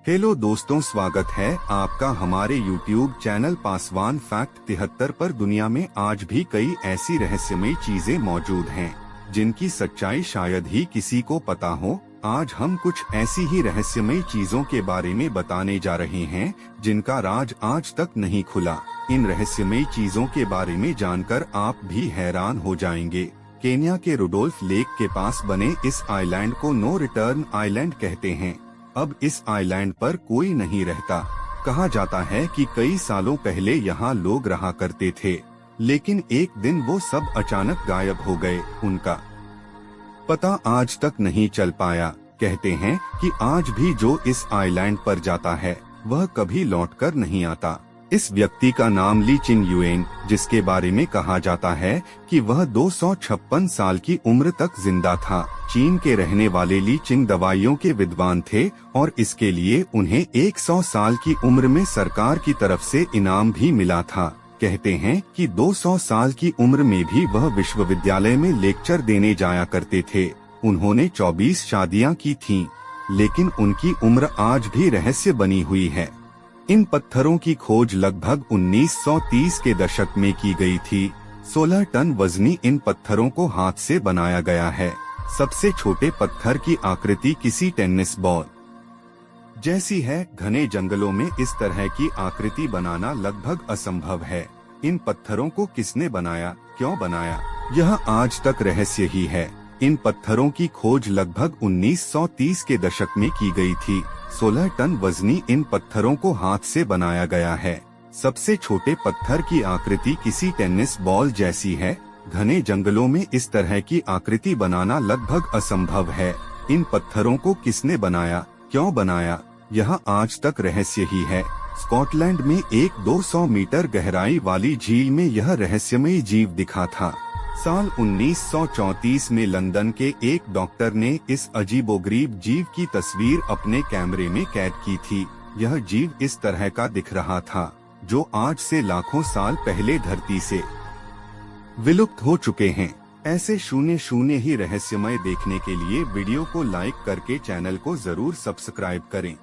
Hello दोस्तों, स्वागत है आपका हमारे YouTube चैनल पासवान फैक्ट 73 पर। दुनिया में आज भी कई ऐसी रहस्यमयी चीजें मौजूद हैं जिनकी सच्चाई शायद ही किसी को पता हो। आज हम कुछ ऐसी ही रहस्यमयी चीजों के बारे में बताने जा रहे हैं जिनका राज आज तक नहीं खुला। इन रहस्यमयी चीजों के बारे में जानकर आप भी हैरान हो जाएंगे। केन्या के रुडोल्फ लेक के पास बने इस आइलैंड को नो रिटर्न आइलैंड कहते हैं। अब इस आइलैंड पर कोई नहीं रहता। कहा जाता है कि कई सालों पहले यहाँ लोग रहा करते थे, लेकिन एक दिन वो सब अचानक गायब हो गए। उनका पता आज तक नहीं चल पाया। कहते हैं कि आज भी जो इस आइलैंड पर जाता है वह कभी लौटकर नहीं आता। इस व्यक्ति का नाम ली चिंग युएन, जिसके बारे में कहा जाता है कि वह 256 साल की उम्र तक जिंदा था। चीन के रहने वाले ली चिंग दवाइयों के विद्वान थे और इसके लिए उन्हें 100 साल की उम्र में सरकार की तरफ से इनाम भी मिला था। कहते हैं कि 200 साल की उम्र में भी वह विश्वविद्यालय में लेक्चर देने जाया करते थे। उन्होंने 24 शादियां की थीं, लेकिन उनकी उम्र आज भी रहस्य बनी हुई है। इन पत्थरों की खोज लगभग 1930 के दशक में की गई थी। 16 टन वजनी इन पत्थरों को हाथ से बनाया गया है। सबसे छोटे पत्थर की आकृति किसी टेनिस बॉल जैसी है। घने जंगलों में इस तरह की आकृति बनाना लगभग असंभव है। इन पत्थरों को किसने बनाया, क्यों बनाया, यह आज तक रहस्य ही है। इन पत्थरों की खोज लगभग 1930 के दशक में की गई थी। 16 टन वजनी इन पत्थरों को हाथ से बनाया गया है। सबसे छोटे पत्थर की आकृति किसी टेनिस बॉल जैसी है। घने जंगलों में इस तरह की आकृति बनाना लगभग असंभव है। इन पत्थरों को किसने बनाया, क्यों बनाया, यह आज तक रहस्य ही है। स्कॉटलैंड में एक 200 मीटर गहराई वाली झील में यह रहस्यमयी जीव दिखा था। साल 1934 में लंदन के एक डॉक्टर ने इस अजीबोगरीब जीव की तस्वीर अपने कैमरे में कैद की थी। यह जीव इस तरह का दिख रहा था, जो आज से लाखों साल पहले धरती से विलुप्त हो चुके हैं। ऐसे शून्य ही रहस्यमय देखने के लिए वीडियो को लाइक करके चैनल को जरूर सब्सक्राइब करें।